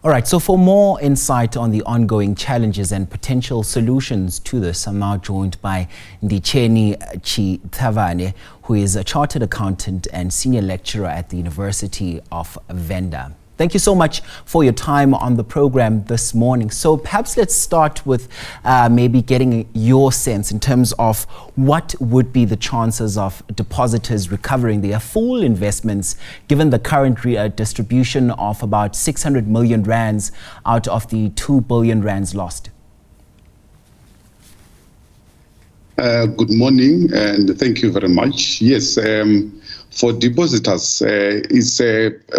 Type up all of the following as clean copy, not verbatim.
All right, so for more insight on the ongoing challenges and potential solutions to this, I'm now joined by Nditsheni Tshithavhane, who is a chartered accountant and senior lecturer at the University of Venda. Thank you so much for your time on the program this morning. So perhaps let's start with maybe getting your sense in terms of what would be the chances of depositors recovering their full investments given the current distribution of about 600 million rands out of the 2 billion rands lost. Good morning and thank you very much. Yes. For depositors, it's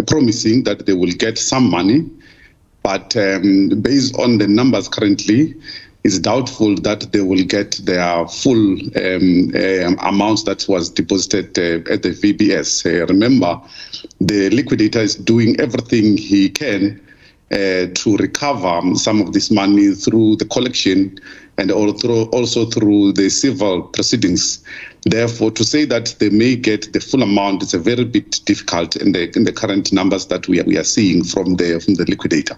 promising that they will get some money, but based on the numbers currently, it's doubtful that they will get their full amounts that was deposited at the VBS. Remember, the liquidator is doing everything he can to recover some of this money through the collection and also through the civil proceedings. Therefore, to say that they may get the full amount is a very bit difficult in the current numbers that we are seeing from the liquidator.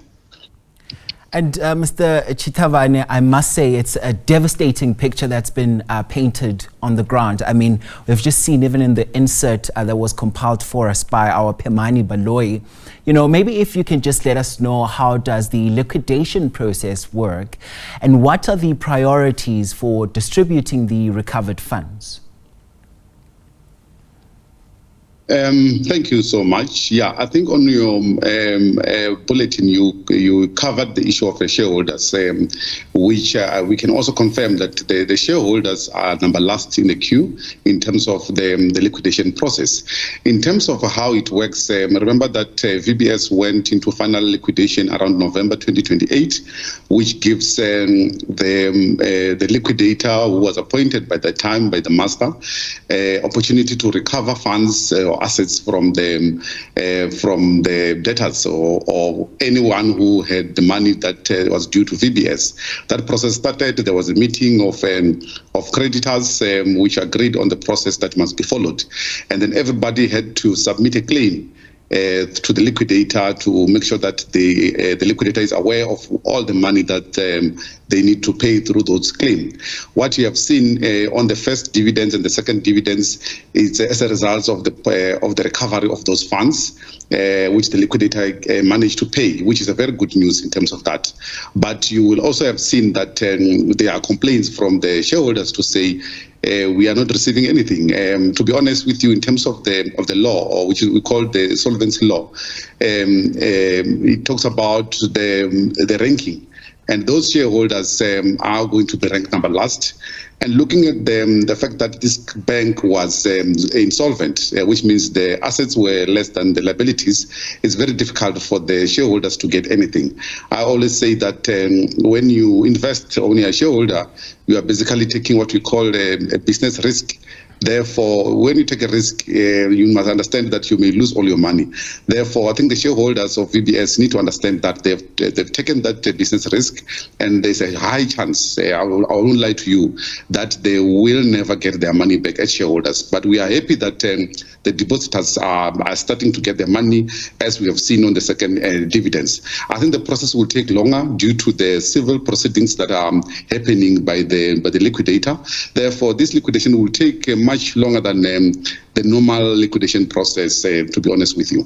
And Mr. Tshithavhane, I must say it's a devastating picture that's been painted on the ground. I mean, we've just seen even in the insert that was compiled for us by our Pemani Baloyi, you know, maybe if you can just let us know how does the liquidation process work and what are the priorities for distributing the recovered funds? Thank you so much. Yeah, I think on your bulletin, you covered the issue of the shareholders, which we can also confirm that the shareholders are number last in the queue in terms of the liquidation process. In terms of how it works, remember that VBS went into final liquidation around November 2028, which gives the liquidator who was appointed by that time by the master opportunity to recover funds assets from the debtors or anyone who had the money that was due to VBS. That process started. There was a meeting of creditors which agreed on the process that must be followed, and then everybody had to submit a claim to the liquidator to make sure that the liquidator is aware of all the money that they need to pay through those claims. What you have seen on the first dividends and the second dividends is as a result of the recovery of those funds, which the liquidator managed to pay, which is a very good news in terms of that. But you will also have seen that there are complaints from the shareholders to say we are not receiving anything. To be honest with you, in terms of the law, or which we call the solvency law, it talks about the ranking. And those shareholders are going to be ranked number last. And looking at the fact that this bank was insolvent, which means the assets were less than the liabilities, it's very difficult for the shareholders to get anything. I always say that when you invest on your shareholder, you are basically taking what we call a business risk. Therefore, when you take a risk, you must understand that you may lose all your money. Therefore, I think the shareholders of VBS need to understand that they've taken that business risk, and there's a high chance, I won't lie to you, that they will never get their money back as shareholders. But we are happy that the depositors are starting to get their money, as we have seen on the second dividends. I think the process will take longer due to the civil proceedings that are happening by the liquidator. Therefore, this liquidation will take much longer than the normal liquidation process, to be honest with you.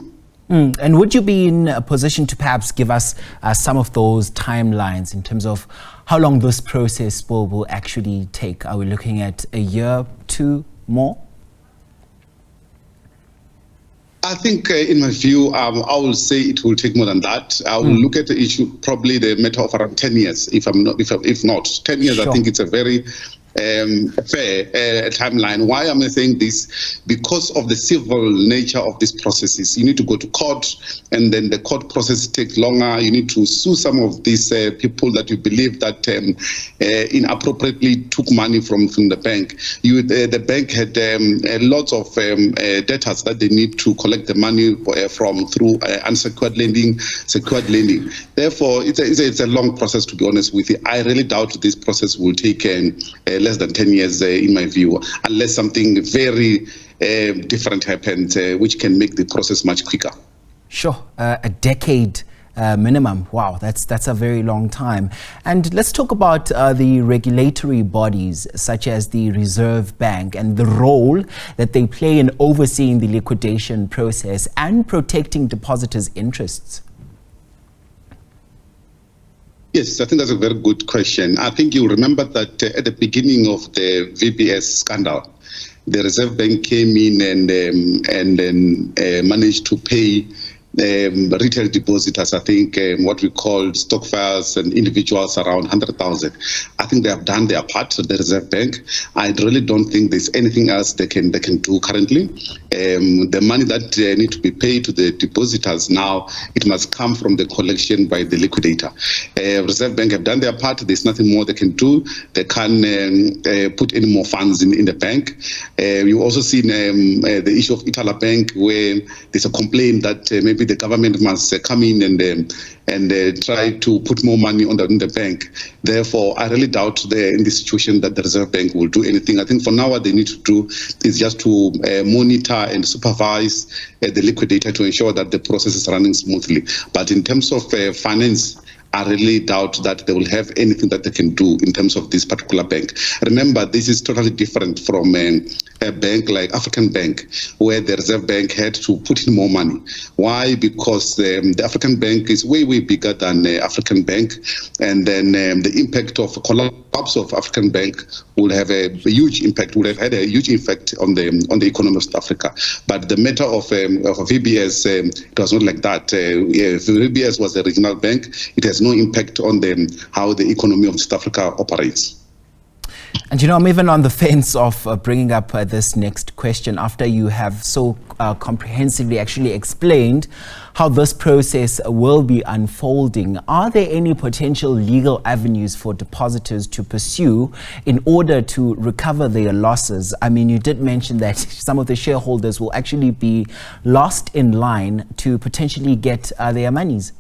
And would you be in a position to perhaps give us some of those timelines in terms of how long this process will actually take? Are we looking at a year, 2 more? I think, in my view, I will say it will take more than that. I will look at the issue, probably the matter of around 10 years, if not 10 years. Sure. I think it's a very fair timeline. Why am I saying this? Because of the civil nature of these processes. You need to go to court, and then the court process takes longer. You need to sue some of these people that you believe that inappropriately took money from the bank. The bank had lots of debtors that they need to collect the money from through unsecured lending, secured lending. Therefore, it's a long process, to be honest with you. I really doubt this process will take less than 10 years, in my view, unless something very different happens, which can make the process much quicker. Sure. A decade minimum. Wow, that's a very long time. And let's talk about the regulatory bodies such as the Reserve Bank and the role that they play in overseeing the liquidation process and protecting depositors' interests. Yes, I think that's a very good question. I think you remember that at the beginning of the VBS scandal, the Reserve Bank came in and managed to pay retail depositors, I think what we called stock files and individuals around 100,000. I think they have done their part, the Reserve Bank. I really don't think there's anything else they can do currently. The money that need to be paid to the depositors now, it must come from the collection by the liquidator. Reserve Bank have done their part. There's nothing more they can do. They can't put any more funds in the bank. You also seen the issue of Itala Bank, where there's a complaint that maybe the government must come in and try to put more money in the bank. Therefore, I really doubt in this situation that the Reserve Bank will do anything. I think for now what they need to do is just to monitor and supervise the liquidator to ensure that the process is running smoothly. But in terms of finance, I really doubt that they will have anything that they can do in terms of this particular bank. Remember, this is totally different from a bank like African Bank, where the Reserve Bank had to put in more money. Why? Because the African Bank is way bigger than the African Bank, and then the impact of collapse of African Bank would have a huge impact, would have had a huge effect on the economy of South Africa. But the matter of VBS, it was not like that. If VBS was a regional bank, it has no impact on how the economy of South Africa operates. And I'm even on the fence of bringing up this next question after you have so comprehensively actually explained how this process will be unfolding. Are there any potential legal avenues for depositors to pursue in order to recover their losses? I mean, you did mention that some of the shareholders will actually be lost in line to potentially get their monies.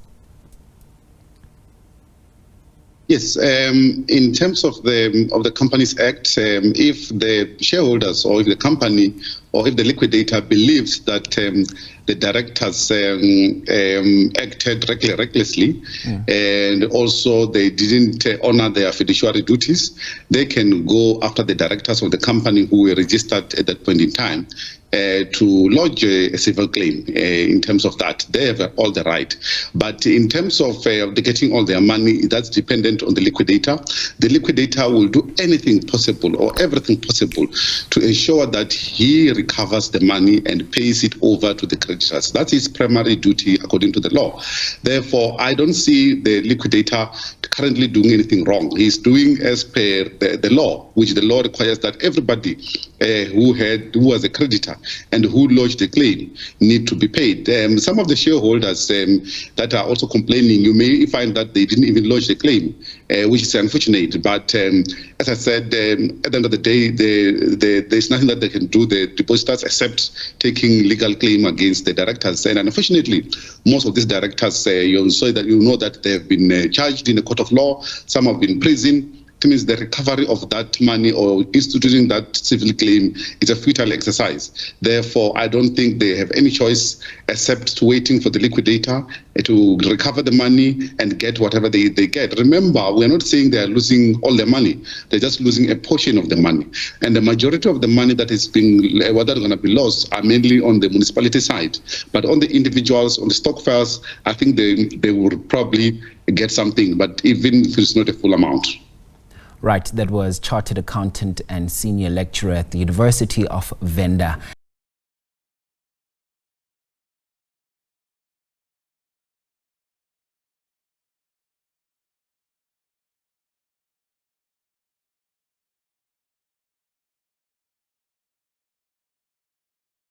Yes, in terms of the Companies Act, if the shareholders or if the company or if the liquidator believes that the directors acted recklessly and also they didn't honor their fiduciary duties, they can go after the directors of the company who were registered at that point in time to lodge a civil claim. In terms of that, they have all the right. But in terms of getting all their money, that's dependent on the liquidator. The liquidator will do anything possible or everything possible to ensure that he recovers the money and pays it over to the creditors. That's his primary duty according to the law. Therefore, I don't see the liquidator currently doing anything wrong. He's doing as per the law, which the law requires that everybody who was a creditor and who lodged the claim need to be paid. Some of the shareholders that are also complaining, you may find that they didn't even lodge the claim, which is unfortunate. But as I said, at the end of the day, there's nothing that they can do, the depositors, except taking legal claim against the directors. And unfortunately, most of these directors, you know that they have been charged in a court of law. Some have been in prison. It means the recovery of that money or instituting that civil claim is a futile exercise. Therefore, I don't think they have any choice except waiting for the liquidator to recover the money and get whatever they get. Remember, we're not saying they are losing all their money. They're just losing a portion of the money. And the majority of the money that is going to be lost are mainly on the municipality side. But on the individuals, on the stock files, I think they will probably get something, but even if it's not a full amount. Right, that was Chartered Accountant and Senior Lecturer at the University of Venda.